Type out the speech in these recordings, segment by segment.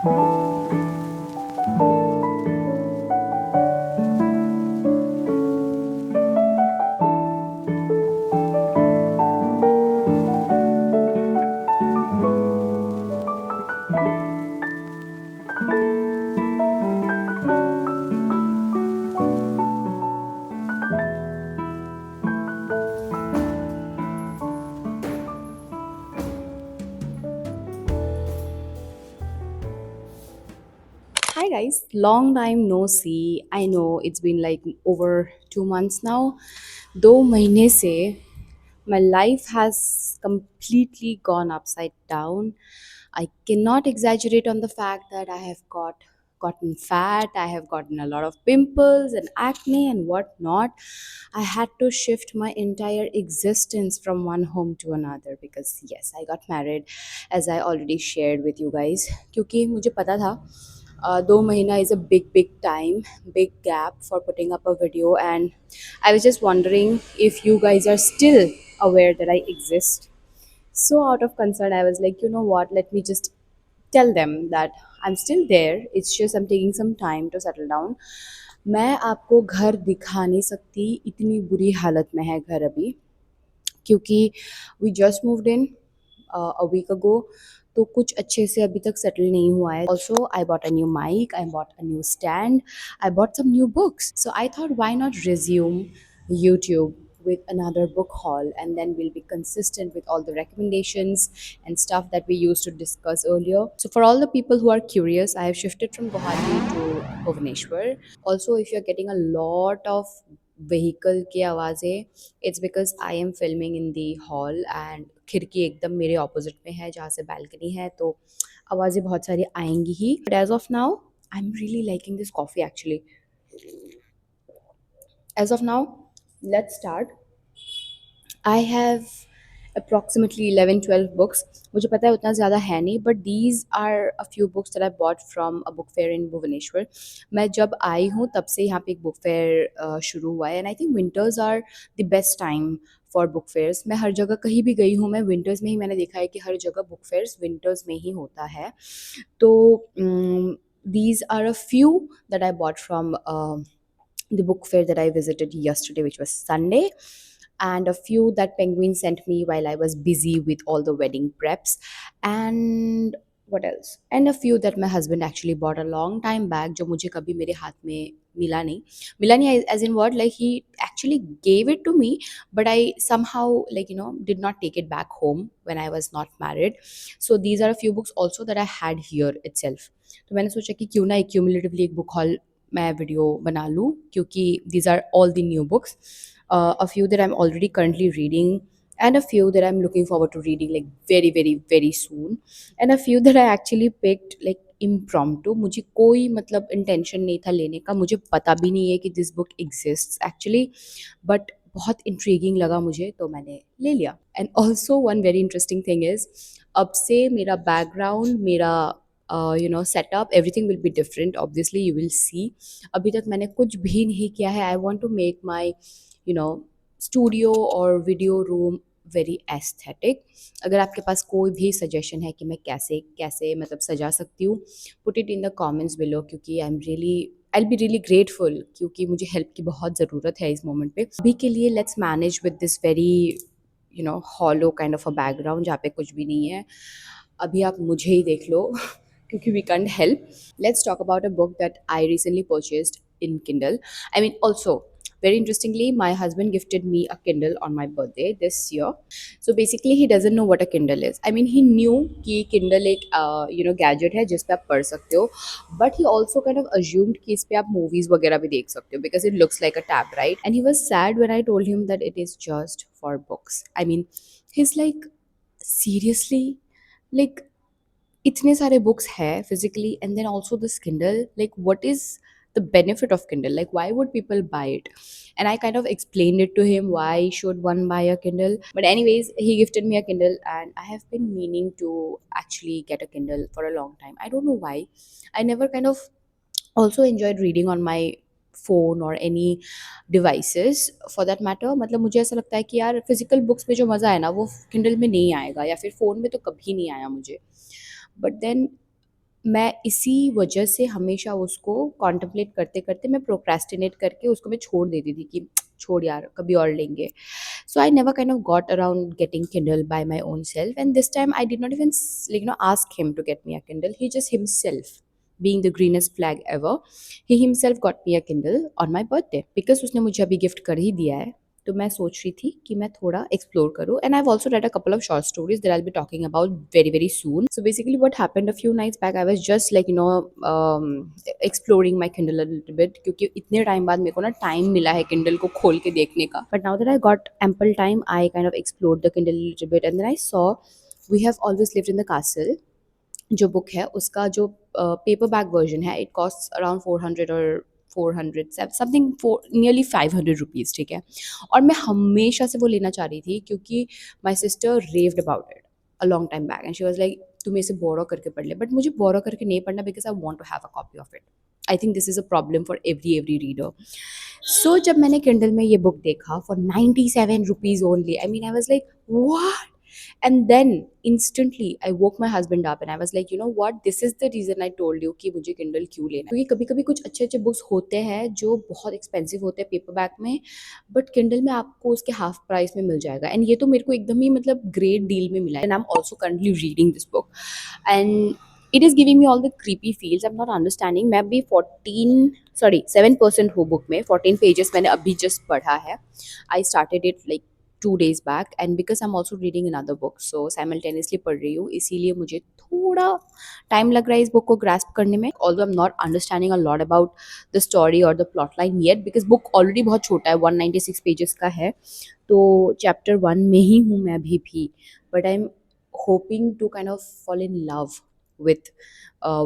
Hi guys, long time no see. I know it's been like over 2 months now. 2 महीने से my life has completely gone upside down. I cannot exaggerate on the fact that I have gotten fat. I have gotten a lot of pimples and acne and whatnot. I had to shift my entire existence from one home to another because yes, I got married as I already shared with you guys. क्योंकि मुझे पता था 2 महीना is a big time, big gap for putting up a video, and I was just wondering if you guys are still aware that I exist. So out of concern, I was like, you know what, let me just tell them that I'm still there. It's just I'm taking some time to settle down. मैं आपको घर दिखा नहीं सकती, इतनी बुरी हालत में है घर अभी, क्योंकि we just moved in a week ago, तो कुछ अच्छे से अभी तक सेटल नहीं हुआ है. Also I bought a new mic, I bought a new stand, I bought some new books, so I thought why not resume YouTube with another book haul, and then we'll be consistent with all the recommendations and stuff that we used to discuss earlier. So for all the people who are curious, I have shifted from Guwahati to Bhubaneswar. Also, if you're getting a lot of vehicle की आवाज़ें, it's because I am filming in the hall and खिड़की एकदम मेरे opposite में है जहाँ से balcony है, तो आवाज़ें बहुत सारी आएंगी ही. But as of now, I'm really liking this coffee actually. As of now, let's start. I have approximately 11-12 books. मुझे पता है उतना ज़्यादा है नहीं, but these are a few books that I bought from a book fair in Bhubaneswar. मैं जब आई हूँ तब से यहाँ पे एक बुक फेयर शुरू हुआ है, and I think winters are the best time for book fairs. मैं हर जगह कहीं भी गई हूँ, मैं विंटर्स में ही मैंने देखा है कि हर जगह बुक फेयर्स विंटर्स में ही होता है. तो these are a few that I bought from the book fair that I visited yesterday, which was Sunday, and a few that Penguin sent me while I was busy with all the wedding preps, and what else? And a few that my husband actually bought a long time back, जो मुझे कभी मेरे हाथ में मिला नहीं as in what, like he actually gave it to me, but I somehow, like, you know, did not take it back home when I was not married. So these are a few books also that I had here itself. तो मैंने सोचा कि क्यों ना accumulatively एक book haul मैं video बना लूँ, क्योंकि these are all the new books, a few that I'm already currently reading, and a few that I'm looking forward to reading like very soon, and a few that I actually picked like impromptu. मुझे कोई मतलब intention नहीं था लेने का, मुझे पता भी नहीं है कि this book exists actually, but बहुत इंट्रीगिंग लगा मुझे तो मैंने ले लिया. And also one very interesting thing is, अब से मेरा बैकग्राउंड, मेरा setup, everything will be different. Obviously you will see. अभी तक मैंने कुछ भी नहीं किया है. I want to make my you know studio और वीडियो रूम वेरी एस्थेटिक. अगर आपके पास कोई भी सजेशन है कि मैं कैसे कैसे मतलब सजा सकती हूँ, put it in the comments below, क्योंकि I'll be really grateful, क्योंकि मुझे हेल्प की बहुत ज़रूरत है इस मोमेंट पे. अभी के लिए let's manage with this very hollow kind of a background जहाँ पे कुछ भी नहीं है. अभी आप मुझे ही देख लो क्योंकि we can't help. Let's talk about a book that I recently purchased in Kindle. I mean, also, very interestingly, my husband gifted me a Kindle on my birthday this year. So basically, he doesn't know what a Kindle is. I mean, he knew कि Kindle एक gadget है जिस पे आप पढ़ सकते हो, but he also kind of assumed कि इस पे आप movies वगैरह भी देख सकते हो because it looks like a tab, right? And he was sad when I told him that it is just for books. I mean, he's like, seriously, like इतने सारे बुक्स है physically, and then also this Kindle, like what is the benefit of Kindle, like why would people buy it? And I kind of explained it to him why should one buy a Kindle. But anyways, he gifted me a Kindle, and I have been meaning to actually get a Kindle for a long time. I don't know why. I never kind of also enjoyed reading on my phone or any devices for that matter. मतलब मुझे ऐसा लगता है कि यार physical books में जो मज़ा है ना वो किंडल में नहीं आएगा, या फिर फ़ोन में तो कभी नहीं आया मुझे. But then मैं इसी वजह से हमेशा उसको कॉन्टम्पलेट करते-करते मैं प्रोक्रेस्टिनेट करके उसको मैं छोड़ देती थी कि छोड़ यार कभी और लेंगे। So I never kind of got around getting Kindle by my own self, and this time I did not even ask him to get me a Kindle. He just himself, being the greenest flag ever, he himself got me a Kindle on my birthday because उसने मुझे अभी gift कर ही दिया है। तो मैं सोच रही थी कि मैं थोड़ा एक्सप्लोर करूँ, and I have also read a couple of short stories that I will be talking about very very soon. So basically what happened a few nights back, I was just exploring my Kindle a little bit, क्योंकि इतने time बाद मेरे को ना time मिला है Kindle को खोल के देखने का. But now that I got ample time, I kind of explored the Kindle little bit, and then I saw we have always lived in the castle. जो बुक है उसका जो पेपर बैक वर्जन है, इट कॉस्ट अराउंड 400 और 400 something, four nearly 500 rupees, ठीक है. और मैं हमेशा से वो लेना चाह रही थी क्योंकि my sister रेव्ड about it a long time back, and she was like तू मेरे से बोरो करके पढ़ ले. बट मुझे बोरो करके नहीं पढ़ना, because I want to have a copy of it. I think this is a problem for every reader. So जब मैंने किंडल में ये बुक देखा for 97 rupees only, I mean I was like what. And then instantly I woke my husband up and I was like, you know what, this is the reason I told you कि मुझे Kindle क्यों लेना है. क्योंकि कभी कभी कुछ अच्छे अच्छे बुक्स होते हैं जो बहुत एक्सपेंसिव होते हैं पेपर बैक में, बट Kindle में आपको उसके हाफ प्राइस में मिल जाएगा. एंड ये तो मेरे को एकदम ही मतलब ग्रेट डील में मिला है. And I am also currently reading this book, and it is giving me all the creepy feels. I am not understanding. मैं अभी 7% हूँ बुक में. 14 पेजेस मैंने अभी जस्ट पढ़ा है. I started it like 2 days back, and because I'm also reading another book, so simultaneously पढ़ रही हूँ, इसीलिए मुझे थोड़ा टाइम लग रहा है इस बुक को ग्रास्प करने में. although I'm not understanding a lot about the story or the plot line yet, because book already बहुत छोटा है, 196 पेजेस का है. तो चैप्टर 1 में ही हूँ मैं अभी भी, but I M hoping to kind of fall in love with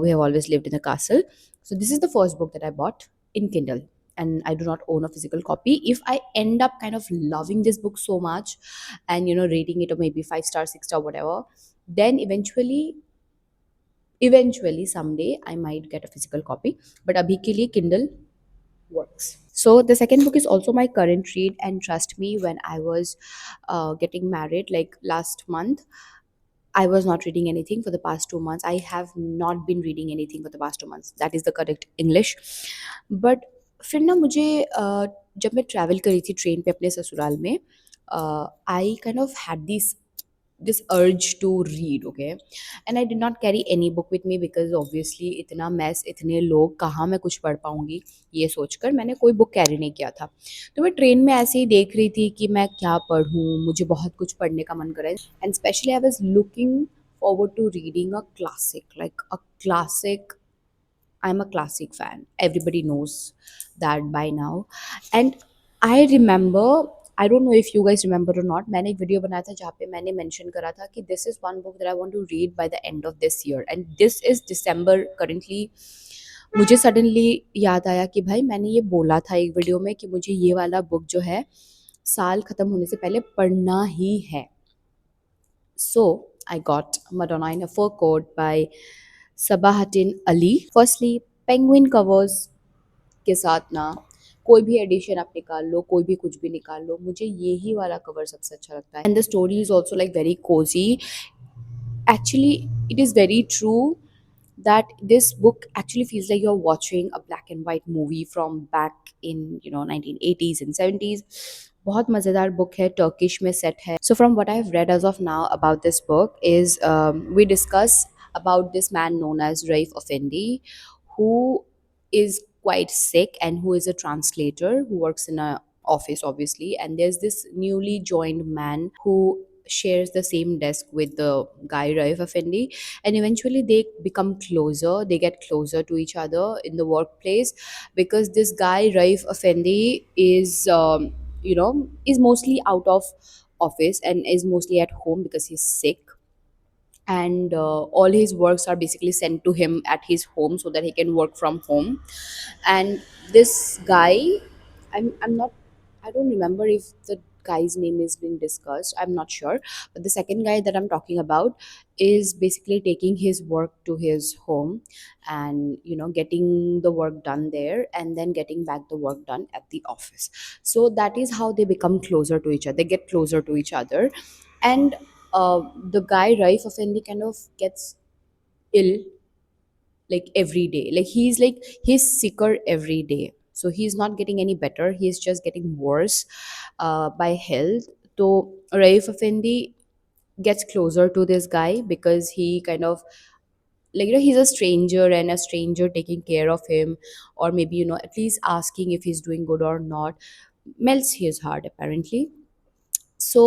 We Have Always Lived in a Castle. So this is the first book that I bought in Kindle, and I do not own a physical copy. If I end up kind of loving this book so much and rating it or maybe 5 star, 6 star, whatever, then eventually someday I might get a physical copy. But abhi ke liye Kindle works. So the second book is also my current read, and trust me, when I was getting married like last month, I was not reading anything for the past 2 months. I have not been reading anything for the past 2 months. That is the correct English. But फिर ना मुझे जब मैं travel करी थी train पे अपने ससुराल में, आई kind of had this urge to read, okay, and I did not carry any book with me because obviously इतना मैस, इतने लोग, कहाँ मैं कुछ पढ़ पाऊँगी, ये सोचकर मैंने कोई बुक कैरी नहीं किया था. तो मैं ट्रेन में ऐसे ही देख रही थी कि मैं क्या पढ़ूँ, मुझे बहुत कुछ पढ़ने का मन कर रहा है. And specially I was looking forward to reading a classic, like a classic. I'm a classic fan. Everybody knows that by now. And I remember, I don't know if you guys remember or not, मैंने एक video बनाया था जहाँ पे मैंने mention करा था कि this is one book that I want to read by the end of this year. And this is December currently. मुझे सडनली याद आया कि भाई मैंने ये बोला था एक वीडियो में कि मुझे ये वाला बुक जो है साल ख़त्म होने से पहले पढ़ना ही है. So I got Madonna in a Fur Coat by Sabahattin Ali. Firstly, penguin covers के साथ ना कोई भी एडिशन आप निकाल लो, कोई भी कुछ भी निकाल लो, मुझे यही वाला कवर सबसे अच्छा लगता है. And the story is also like very Cozi. Actually, it is very true that this book actually feels like you're watching a black and white movie from back in 1980s and 70s. बहुत मज़ेदार book है, Turkish में set है. So from what I have read as of now about this book is we discuss about this man known as Raif Effendi, who is quite sick and who is a translator who works in a office obviously, and there's this newly joined man who shares the same desk with the guy Raif Effendi, and eventually they become closer, they get closer to each other in the workplace, because this guy Raif Effendi is is mostly out of office and is mostly at home because he's sick, and all his works are basically sent to him at his home so that he can work from home. And this guy, I'm not, I don't remember if the guy's name is being discussed, I'm not sure, but the second guy that I'm talking about is basically taking his work to his home and getting the work done there and then getting back the work done at the office. So that is how they become closer to each other, they get closer to each other. And the guy Raif Effendi kind of gets ill like every day. Like he's sicker every day. So he's not getting any better. He's just getting worse by health. So Raif Effendi gets closer to this guy because he kind of, like, he's a stranger, and a stranger taking care of him, or maybe, at least asking if he's doing good or not, melts his heart apparently. So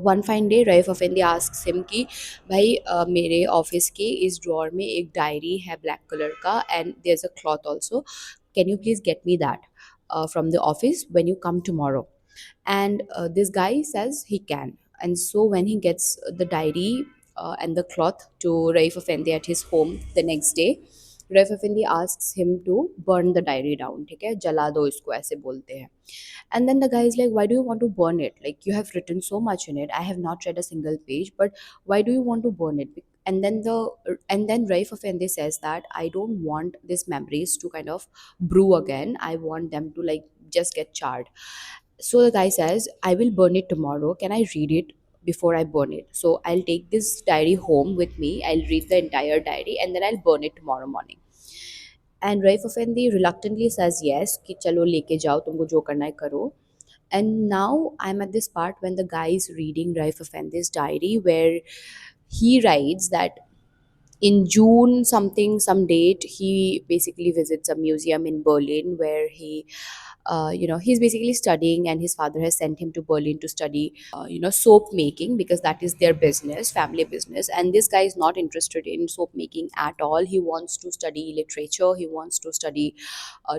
one fine day Raif Efendi asks him कि भाई मेरे office के इस drawer में एक diary है black colour का, and there is a cloth also, can you please get me that from the office when you come tomorrow? And this guy says he can. And so when he gets the diary and the cloth to Raif Effendi at his home the next day, Raif Effendi asks him to burn the diary down. ठीक है, जला दो इसको, ऐसे बोलते हैं. And then the guy is like, why do you want to burn it? Like, you have written so much in it. I have not read a single page, but why do you want to burn it? And then Raif Effendi says that I don't want these memories to kind of brew again. I want them to, like, just get charred. So the guy says, I will burn it tomorrow. Can I read it before I burn it? So I'll take this diary home with me. I'll read the entire diary and then I'll burn it tomorrow morning. And Raif Effendi reluctantly says yes, कि चलो लेके जाओ, तुमको जो करना है करो. And now I'm at this part when the guy is reading Raif Effendi's diary, where he writes that in June something, some date, he basically visits a museum in Berlin where he's basically studying, and his father has sent him to Berlin to study, soap making, because that is their business, family business. And this guy is not interested in soap making at all. He wants to study literature, he wants to study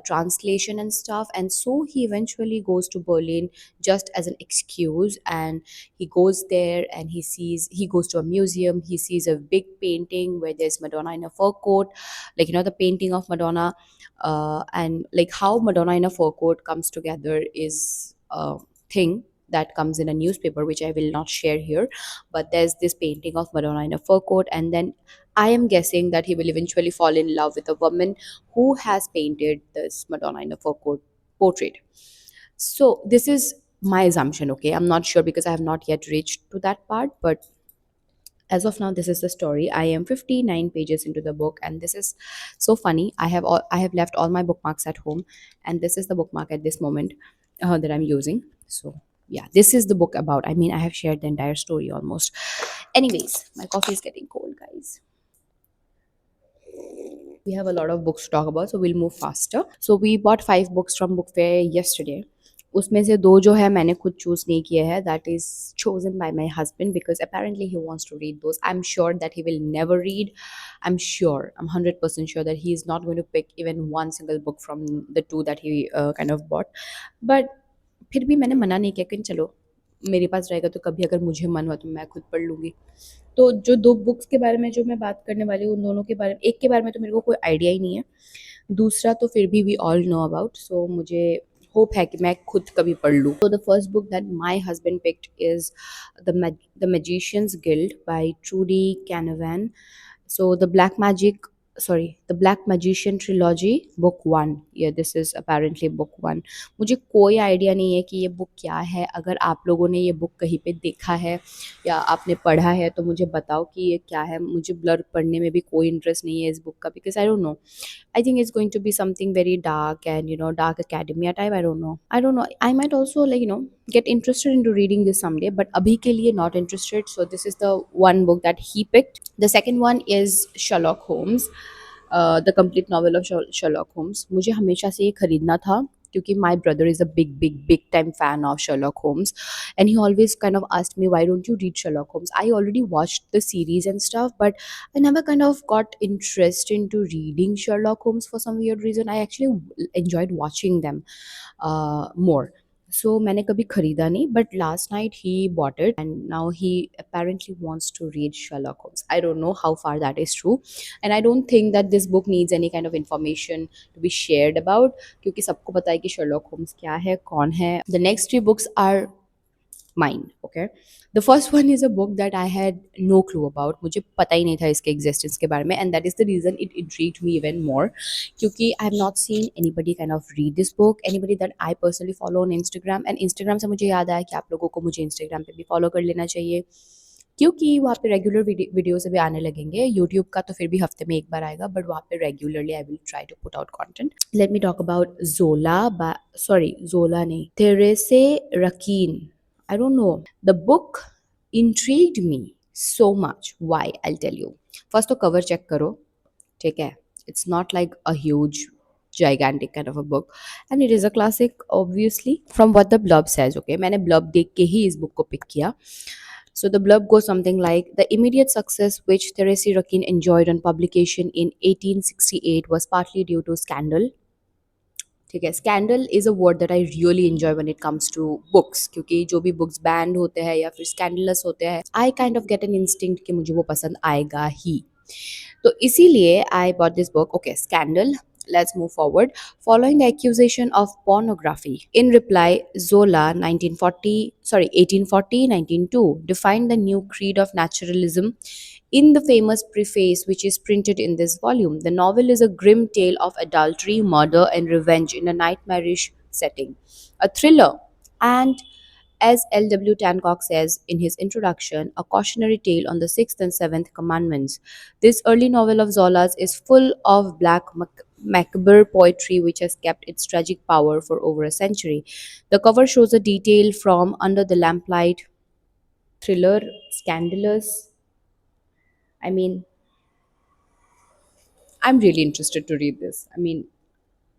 translation and stuff. And so he eventually goes to Berlin just as an excuse, and he goes there and he goes to a museum. He sees a big painting where there's Madonna in a fur coat, like, the painting of Madonna. And like how Madonna in a fur coat comes together is a thing that comes in a newspaper, which I will not share here. But there's this painting of Madonna in a fur coat, and then I am guessing that he will eventually fall in love with a woman who has painted this Madonna in a fur coat portrait. So this is my assumption, okay? I'm not sure because I have not yet reached to that part, but as of now, this is the story. I am 59 pages into the book, and this is so funny. I have left all my bookmarks at home, and this is the bookmark at this moment that I'm using. So yeah, this is the book about. I mean, I have shared the entire story almost. Anyways, my coffee is getting cold, guys. We have a lot of books to talk about, so we'll move faster. So we bought 5 books from book fair yesterday. उसमें से 2 जो है मैंने खुद choose नहीं किए हैं. That is chosen by my husband because apparently he wants to read those. I'm sure that he will never read. I'm 100% sure that he is not going to pick even one single book from the 2 that he kind of bought. But फिर भी मैंने मना नहीं किया कि चलो मेरे पास रहेगा तो कभी अगर मुझे मन हुआ तो मैं खुद पढ़ लूँगी. तो जो 2 बुक्स के बारे में जो मैं बात करने वाली हूँ, उन दोनों के बारे में, एक के बारे में तो मेरे को कोई आइडिया ही नहीं है. दूसरा तो फिर भी वी ऑल नो अबाउट, सो मुझे होप है कि मैं खुद कभी पढ़ लूँ. तो the first book that my husband picked is the Magicians Guild by Trudi Canavan. So the Black Magician Trilogy, book 1. Yeah, this is apparently book 1. मुझे कोई आइडिया नहीं है कि ये बुक क्या है. अगर आप लोगों ने ये बुक कहीं पे देखा है या आपने पढ़ा है तो मुझे बताओ कि ये क्या है. मुझे ब्लर पढ़ने में भी कोई इंटरेस्ट नहीं है इस बुक का, because I don't no. I think it's going to be something very dark and, dark academia type. I don't know. I don't know. I might also, like, get interested into reading this someday, but abhi ke liye not interested. So this is the one book that he picked. The second one is Sherlock Holmes, the complete novel of Sherlock Holmes. मुझे हमेशा से ये खरीदना था क्योंकि my brother is a big time fan of Sherlock Holmes, and he always kind of asked me, why don't you read Sherlock Holmes? I already watched the series and stuff, but I never kind of got interest into reading Sherlock Holmes for some weird reason. I actually enjoyed watching them more. So मैंने कभी खरीदा नहीं, but last night he bought it and now he apparently wants to read Sherlock Holmes. I don't know how far that is true, and I don't think that this book needs any kind of information to be shared about, क्योंकि सबको पता है कि Sherlock Holmes क्या है, कौन है. The next 3 books are mine. Okay, the first one is a book that I had no clue about. मुझे पता ही नहीं था इसके existence के बारे में, and that is the reason it intrigued me even more, क्योंकि I have not seen anybody kind of read this book, anybody that I personally follow on Instagram. And Instagram से मुझे याद आया कि आप लोगों को मुझे Instagram पे भी follow कर लेना चाहिए. क्योंकि वहाँ पे रेगुलर वीडियोस अभी आने लगेंगे। यूट्यूब का तो फिर भी हफ्ते में एक बार आएगा, बट वहाँ पे regularly I will try to put out content. Let me talk about Zola, sorry Zola नहीं, Therese Raquin, I don't know, the book intrigued me so much. Why? I'll tell you. First तो cover check करो, ठीक है? It's not like a huge gigantic kind of a book, and it is a classic obviously from what the blurb says. Okay, मैंने blurb देख के ही इस book को pick किया. So the blurb goes something like, the immediate success which Teresi Rakin enjoyed on publication in 1868 was partly due to scandal. ठीक है, scandal is a word that I really enjoy when it comes to books, क्योंकि जो भी books band होते हैं या फिर scandalous होते हैं, आई kind of get an instinct कि मुझे वो पसंद आएगा ही। तो इसीलिए I bought this book. Okay, scandal, let's move forward. Following the accusation of pornography, in reply, Zola 1940, sorry, 1840 1902 defined the new creed of naturalism in the famous preface which is printed in this volume. The novel is a grim tale of adultery, murder, and revenge in a nightmarish setting, a thriller, and as L.W. Tancock says in his introduction, a cautionary tale on the sixth and seventh commandments. This early novel of Zola's is full of black macabre poetry which has kept its tragic power for over a century. The cover shows a detail from Under the Lamplight, thriller, scandalous. I mean, I'm really interested to read this. I mean,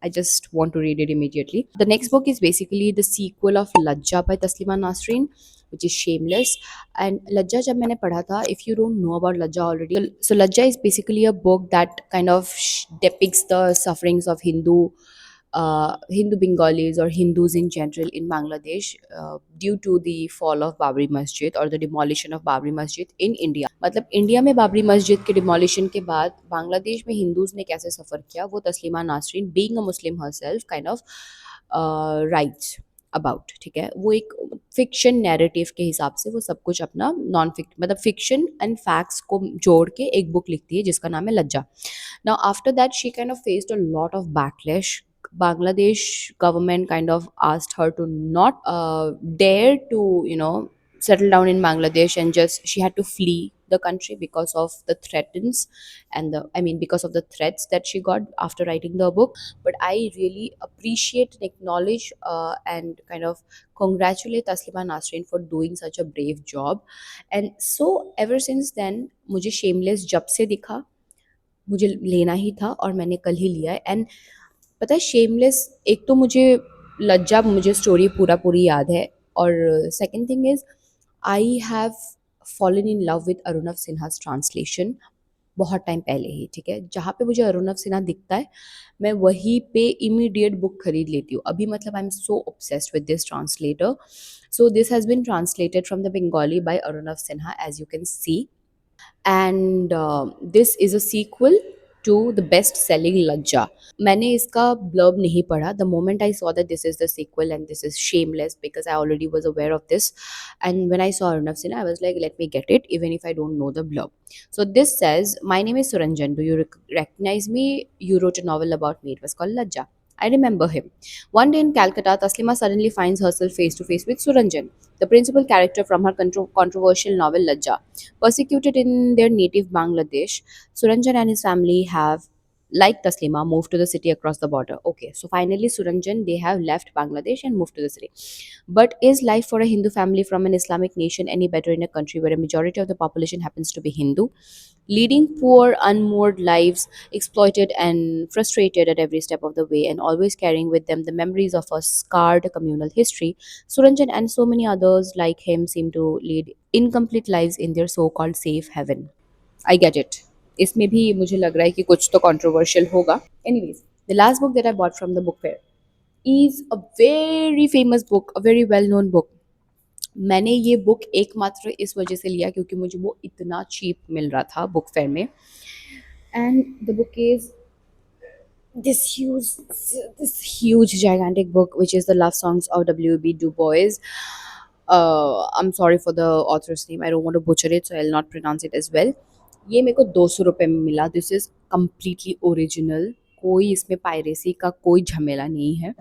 I just want to read it immediately. The next book is basically the sequel of Lajja by Taslima Nasreen, which is Shameless. And Lajja, jab maine padha tha, if you don't know about Lajja already, so Lajja is basically a book that kind of depicts the sufferings of Hindu Bengalis or Hindus in general in Bangladesh due to the fall of Babri Masjid or the demolition of Babri Masjid in India. मतलब India में बाबरी मस्जिद के demolition के बाद बांग्लादेश में Hindus ने कैसे suffer किया, वो Taslima Nasrin being a Muslim herself kind of writes about, ठीक है? वो एक फिक्शन नैरेटिव के हिसाब से वो सब कुछ अपना नॉन फिक मतलब फिक्शन एंड फैक्ट्स को जोड़ के एक बुक लिखती है जिसका नाम है लज्जा. Now, after that, she kind of faced a lot of backlash. Bangladesh government kind of asked her to not dare to, settle down in Bangladesh, and just she had to flee the country because of the threats and because of the threats that she got after writing the book. But I really appreciate and acknowledge and kind of congratulate Taslima Nasrin for doing such a brave job. And so ever since then, मुझे shameless जब से दिखा मुझे लेना ही था और मैंने कल ही लिया है. एंड पता है, शेमलेस एक तो मुझे लज्जा मुझे स्टोरी पूरा पूरी याद है, और second thing is I have fallen in love with Arunava Sinha's translation बहुत टाइम पहले ही, ठीक है? जहाँ पे मुझे अरुणव सिन्हा दिखता है मैं वहीं पे इमीडिएट बुक खरीद लेती हूँ अभी. मतलब आई am so obsessed with this translator. So this has been translated from the Bengali by Arunav Sinha, as you can see, and this is a sequel to the best selling Lajja. मैंने इसका blurb नहीं पढ़ा. The moment I saw that this is the sequel and this is Shameless, because I already was aware of this, and when I saw Arnav Sinha, I was like, let me get it, even if I don't know the blurb. So this says, my name is Suranjan. Do you recognize me? You wrote a novel about me. It was called Lajja. I remember him. One day in Calcutta, Taslima suddenly finds herself face to face with Suranjan, the principal character from her controversial novel Lajja. Persecuted in their native Bangladesh, Suranjan and his family have, like Taslima, moved to the city across the border. Okay, so finally, Suranjan, they have left Bangladesh and moved to the city. But is life for a Hindu family from an Islamic nation any better in a country where a majority of the population happens to be Hindu? Leading poor, unmoored lives, exploited and frustrated at every step of the way, and always carrying with them the memories of a scarred communal history, Suranjan and so many others like him seem to lead incomplete lives in their so-called safe haven. I get it. इसमें भी मुझे लग रहा है कि कुछ तो controversial होगा. Anyways, the last book that I bought from the book fair is a very famous book, a very well-known book. मैंने ये बुक एकमात्र इस वजह से लिया क्योंकि मुझे वो इतना चीप मिल रहा था बुक फेयर में. And the book is this huge this huge gigantic book, which is the love songs of W.B. Du Bois. I'm sorry for the author's name, I don't want to butcher it, so I'll not pronounce it as well. ये मेरे को 200 रुपये में मिला. This is completely original. कोई इसमें piracy का कोई झमेला नहीं है।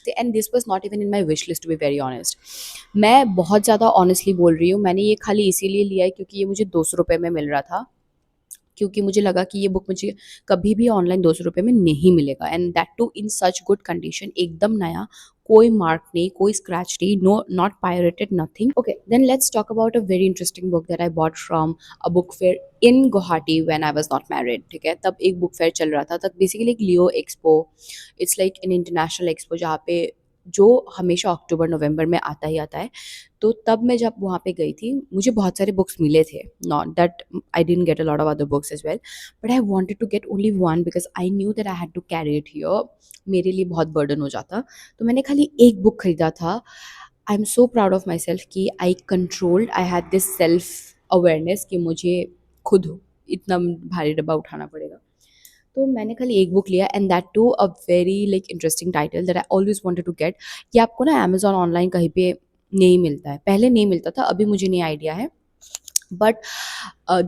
And this was not even in my wish list to be very honest. मैं बहुत ज़्यादा ऑनेस्टली बोल रही हूँ, मैंने ये खाली इसीलिए लिया है क्योंकि ये मुझे 200 रुपये में मिल रहा था, क्योंकि मुझे लगा कि ये बुक मुझे कभी भी ऑनलाइन 200 रुपये में नहीं मिलेगा, and that too in such good condition, एकदम नया, कोई मार्क नहीं, कोई स्क्रैच नहीं, no, not pirated, nothing. Okay, then let's talk about a very interesting book that I bought from a book fair in Guwahati when I was not married. ठीक है, तब एक बुक फेयर चल रहा था, तब बेसिकली एक Leo expo, it's like an international expo जहाँ पे जो हमेशा अक्टूबर नवंबर में आता ही आता है। तो तब मैं जब वहाँ पे गई थी, मुझे बहुत सारे बुक्स मिले थे, not that I didn't get a lot of other books as well, but I wanted to get only one because I knew that I had to carry it here, मेरे लिए बहुत बर्डन हो जाता। तो मैंने खाली एक बुक खरीदा था। I am so proud of myself कि I controlled, I had this self awareness कि मुझे खुद इतना भारी डब्बा उठाना पड़ेगा। तो मैंने खाली एक बुक लिया, and that too a very like interesting title that I always wanted to get. ये आपको ना अमेजोन ऑनलाइन कहीं पे नहीं मिलता है, पहले नहीं मिलता था, अभी मुझे नहीं आइडिया है, but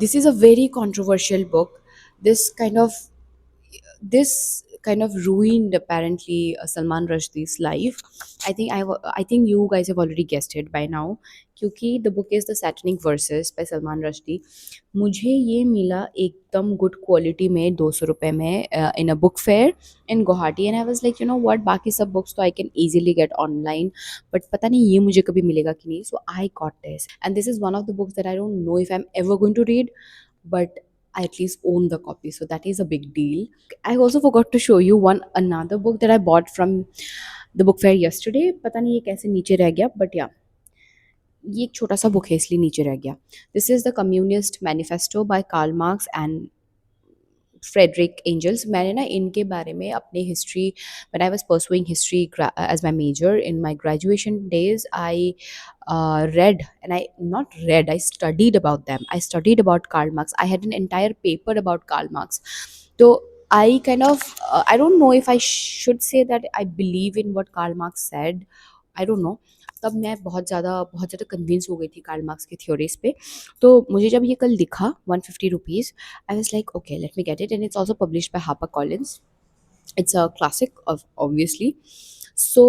this is a very controversial book. this kind of this kind of ruined apparently Salman Rushdie's life. I think you guys have already guessed it by now, क्योंकि the book is the Satanic Verses by Salman Rushdie. मुझे ये मिला एकदम good quality में 200 रुपये में in a book fair in Guwahati, and I was like you know what, बाकी सब बुक्स तो I can easily get online, but पता नहीं ये मुझे कभी मिलेगा कि नहीं, so I got this, and this is one of the books that I don't know if I am ever going to read, but I at least own the copy, so that is a big deal. I also forgot to show you one another book that I bought from the book fair yesterday. पता नहीं ये कैसे नीचे रह गया, but yeah, ये एक छोटा सा बुक है इसलिए नीचे रह गया। This is the Communist Manifesto by Karl Marx and Friedrich Engels. मैंने ना इनके बारे में अपनी history, when I was pursuing history as my major in my graduation days, I read, and I not read, I studied about them. I studied about Karl Marx. I had an entire paper about Karl Marx. So I kind of I don't know if I should say that I believe in what Karl Marx said. I don't know. तब मैं बहुत ज़्यादा convince हो गई थी Karl Marx की theories पे। तो मुझे जब ये कल दिखा 150 rupees, I was like okay let me get it, and it's also published by hopper Collins. It's a classic of obviously. So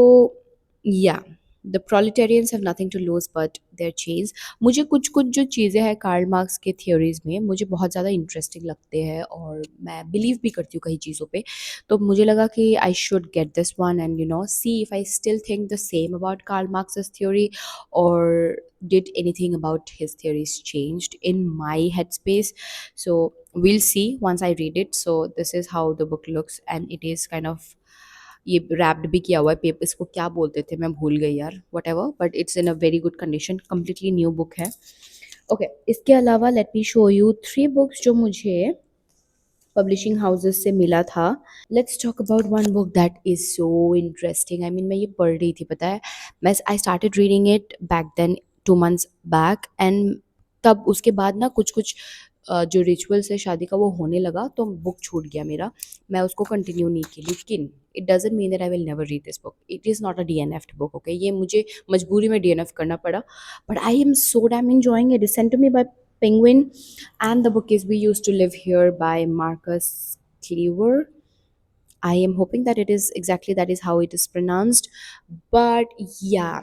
yeah, the proletarians have nothing to lose but their chains. मुझे कुछ कुछ जो चीज़ें हैं Karl Marx के theories में मुझे बहुत ज़्यादा इंटरेस्टिंग लगते हैं, और मैं बिलीव भी करती हूँ कई चीज़ों पे। तो मुझे लगा कि I should get this one and you know see if I still think the same about Karl मार्क्स's theory, or did anything about his theories changed in my headspace. So we'll see once I read it. So this is how the book looks, and it is kind of ये wrapped भी किया हुआ है paper, इसको क्या बोलते थे मैं भूल गई यार, whatever, but it's in a very good condition, completely new book है। ओके, इसके अलावा let me show you 3 books जो मुझे पब्लिशिंग हाउसेस से मिला था। Let's talk about one book that is so interesting. I mean मैं ये पढ़ रही थी, पता है, मैं I started reading it back then 2 months back, एंड तब उसके बाद ना कुछ कुछ जो रिचुअल्स है शादी का वो होने लगा, तो बुक छूट गया मेरा, मैं उसको कंटिन्यू नहीं की। लेकिन it doesn't mean that I will never read this book, it is not a DNF book, okay, ये मुझे मजबूरी में DNF करना पड़ा, but I am so damn enjoying it. It's sent to me by Penguin, and the book is We Used to Live Here by Marcus Cleaver. I am hoping that it is exactly that is how it is pronounced, but yeah,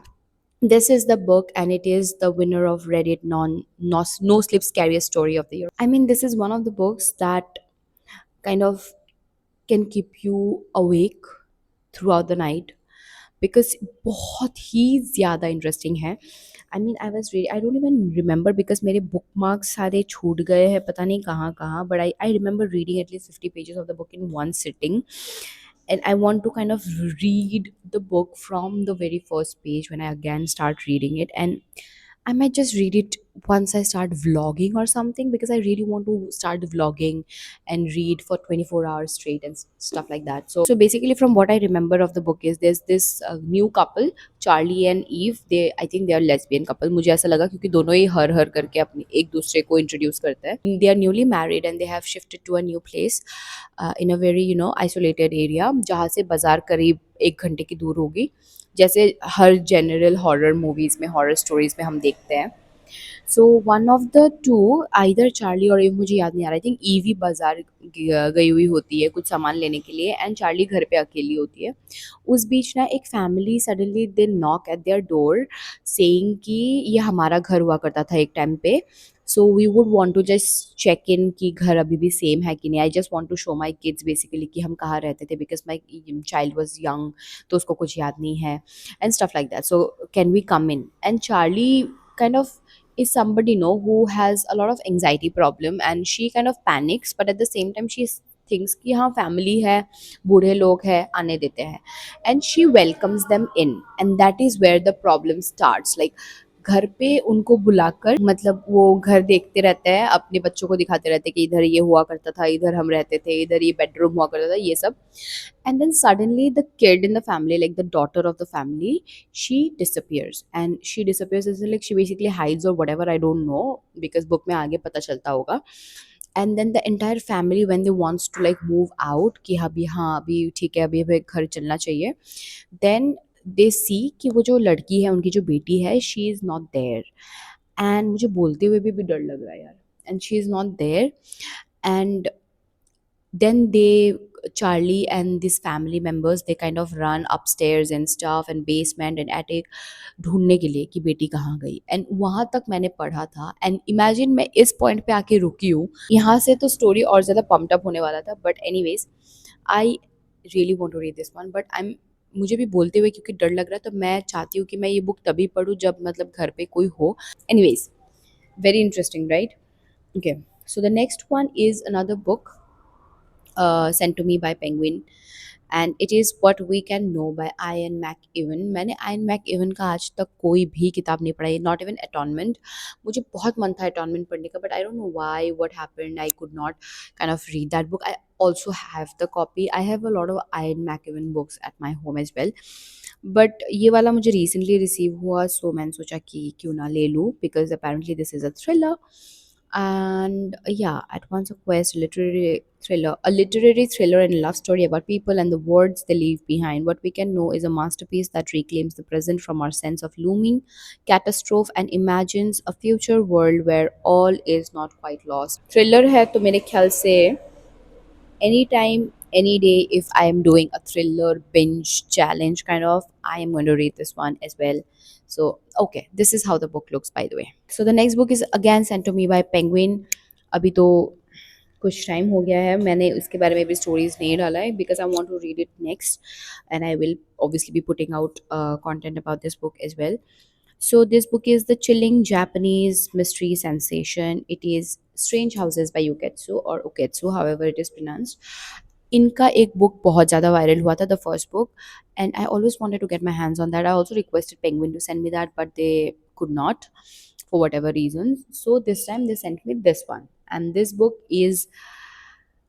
this is the book, and it is the winner of Reddit no sleep scariest story of the year. I mean, this is one of the books that kind of can keep you awake throughout the night, because बहुत ही ज़्यादा interesting है। आई mean I don't even remember because मेरे book marks सारे छूट गए हैं पता नहीं कहाँ कहाँ, but I remember reading at least 50 pages of the book in one sitting, and I want to kind of read the book from the very first page when I again start reading it, and I might just read it once I start vlogging or something, because I really want to start vlogging and read for 24 hours straight and stuff like that. So basically, from what I remember of the book is there's this new couple, Charlie and Eve. They I think they are lesbian couple. मुझे ऐसा लगा क्योंकि दोनों ही हर हर करके अपने एक दूसरे को introduce करते हैं. They are newly married and they have shifted to a new place in a very isolated area, जहाँ से बाजार करीब 1 घंटे की दूर होगी, जैसे हर जनरल हॉरर मूवीज़ में हॉरर स्टोरीज़ में हम देखते हैं। So one of the two, either Charlie और मुझे याद नहीं आ रहा, आई थिंक ईवी बाजार गई हुई होती है कुछ सामान लेने के लिए एंड चार्ली घर पे अकेली होती है। उस बीच ना एक family suddenly they knock eight their door saying कि ये हमारा घर हुआ करता था एक टाइम पे, so we would want to just check in कि घर अभी भी सेम है कि नहीं। I just want to show my kids basically कि हम कहाँ रहते थे, because my child was young, तो उसको कुछ याद नहीं है and stuff like that, so can we come in. And Charlie kind of is somebody who has a lot of anxiety problem and she kind of panics, but at the same time she thinks कि हाँ family है, बूढ़े लोग हैं, आने देते हैं, and she welcomes them in, and that is where the problem starts, like घर पे उनको बुलाकर, मतलब वो घर देखते रहते हैं, अपने बच्चों को दिखाते रहते हैं कि इधर ये हुआ करता था, इधर हम रहते थे, इधर ये बेडरूम हुआ करता था, ये सब। And then suddenly the kid in the family, like the daughter of the family, she disappears, and she disappears as in, like she basically hides or whatever, I don't know, because book में आगे पता चलता होगा। And then the entire family when they wants to like move out कि अभी हाँ अभी ठीक है, अभी अभी घर चलना चाहिए, then they see कि वो जो लड़की है, उनकी जो बेटी है, she is not there, and मुझे बोलते हुए भी डर लग रहा है यार, and she is not there, and then they, Charlie and these family members, they kind of run upstairs and stuff and basement and attic ढूंढने के लिए कि बेटी कहाँ गई, एंड वहां तक मैंने पढ़ा था, एंड इमेजिन मैं इस पॉइंट पे आके रुकी हूँ, यहाँ से तो स्टोरी और ज्यादा पम्प्ड अप होने वाला था, but anyways I really want to read this one, but I am, मुझे भी बोलते हुए क्योंकि डर लग रहा है, तो मैं चाहती हूँ कि मैं ये बुक तभी पढूं जब मतलब घर पे कोई हो। Anyways, very interesting, right? Okay, so the next one is another book sent to me by Penguin, and it is What We Can Know by Ian McEwan। मैंने Ian McEwan का आज तक कोई भी किताब नहीं पढ़ा, नॉट इवन अटॉनमेंट। मुझे बहुत मन था अटॉनमेंट पढ़ने का, but I don't know why, what happened, I could not kind of read that book। I also have the copy, I have a lot of Ian McEwan books at my home as well, but ये वाला मुझे recently receive हुआ, सो मैंने सोचा कि क्यों ना ले लूँ, because apparently this is a thriller. And yeah, at once a quest, literary thriller and love story about people and the words they leave behind. What We Can Know is a masterpiece that reclaims the present from our sense of looming catastrophe and imagines a future world where all is not quite lost। Thriller है तो मेरे ख्याल से anytime, any day, if I am doing a thriller binge challenge kind of, I am going to read this one as well। So, okay, this is how the book looks, by the way। So, the next book is again sent to me by Penguin। अभी तो कुछ time हो गया है, मैंने इसके बारे में भी स्टोरीज नहीं डाला है, because I want to read it next, and I will obviously be putting out content about this book as well। So this book is the chilling Japanese mystery sensation, it is Strange Houses by Uketsu or Uketsu, however it is pronounced। इनका एक book बहुत ज़्यादा viral हुआ था, the first book, and I always wanted to get my hands on that. I also requested Penguin to send me that, but they could not for whatever reasons, so this time they sent me this one, and this book is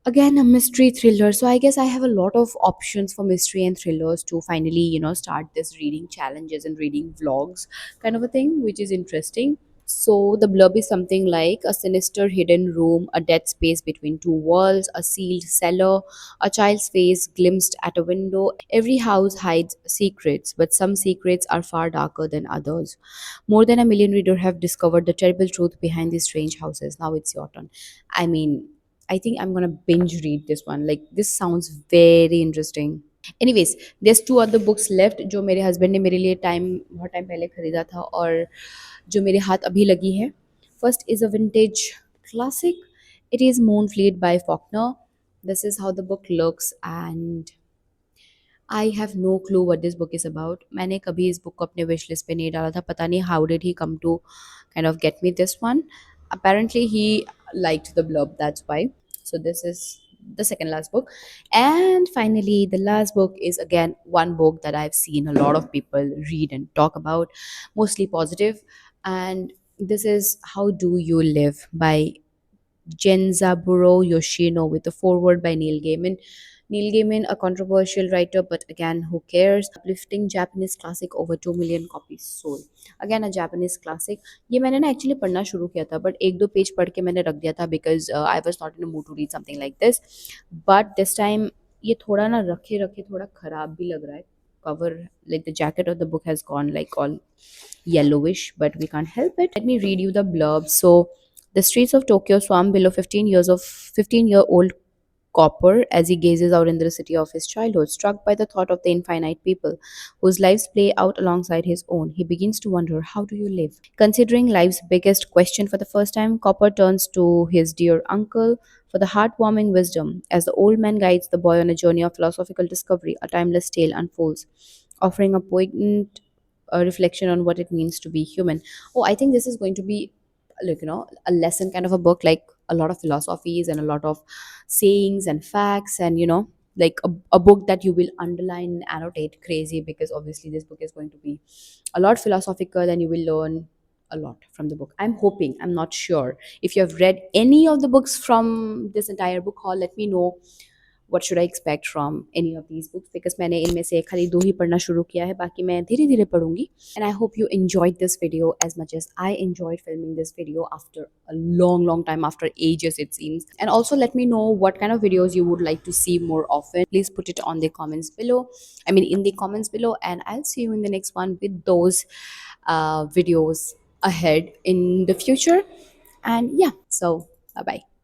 again a mystery thriller, so I guess I have a lot of options for mystery and thrillers to finally start this reading challenges and reading vlogs kind of a thing, which is interesting। So the blurb is something like a sinister hidden room, a dead space between two walls, a sealed cellar, a child's face glimpsed at a window. Every house hides secrets, but some secrets are far darker than others. More than a million readers have discovered the terrible truth behind these strange houses. Now it's your turn। I mean, I think I'm gonna binge read this one. Like this sounds very interesting। Anyways, there's two other books left जो मेरे husband ने मेरे लिए बहुत time पहले खरीदा था और जो मेरे हाथ अभी लगी है। First is a vintage classic, it is Moonfleet by Falkner. This is how the book looks and I have no clue what this book is about. मैंने कभी इस बुक को अपने विश लिस्ट पे नहीं डाला था, पता नहीं how did he come to kind of get me this one. Apparently he liked the blurb, that's why। So this is the second last book, and finally the last book is again one book that I've seen a lot of people read and talk about, mostly positive, and this is How Do You Live by Genzaburo Yoshino, with a foreword by Neil Gaiman। Neil Gaiman, a controversial writer, but again, who cares? Uplifting Japanese classic, over 2 million copies sold। Again, a Japanese classic। ये मैंने ना actually पढ़ना शुरू किया था, but एक दो page पढ़ के मैंने रख दिया था, because I was not in a mood to read something like this. But this time ये थोड़ा ना रखे रखे थोड़ा ख़राब भी लग रहा है, cover, like the jacket of the book has gone like all yellowish, but we can't help it. Let me read you the blurb. So, the streets of Tokyo swarm below 15-year-old Copper as he gazes out into the city of his childhood, struck by the thought of the infinite people whose lives play out alongside his own. He begins to wonder, how do you live? Considering life's biggest question for the first time, Copper turns to his dear uncle for the heartwarming wisdom. As the old man guides the boy on a journey of philosophical discovery, a timeless tale unfolds, offering a poignant reflection on what it means to be human. Oh, I think this is going to be like, a lesson kind of a book, like a lot of philosophies and a lot of sayings and facts, and like a book that you will underline and annotate crazy, because obviously this book is going to be a lot philosophical and you will learn a lot from the book. I'm hoping. I'm not sure if you have read any of the books from this entire book haul. Let me know what should I expect from any of these books, because मैंने इनमें से खाली दो ही पढ़ना शुरू किया है, बाकी मैं धीरे धीरे पढ़ूंगी. And I hope you enjoyed this video as much as I enjoyed filming this video after a long time, after ages it seems. And also let me know what kind of videos you would like to see more often. Please put it on the comments below. I mean in the comments below, and I'll see you in the next one with those videos ahead in the future. And yeah, so bye bye.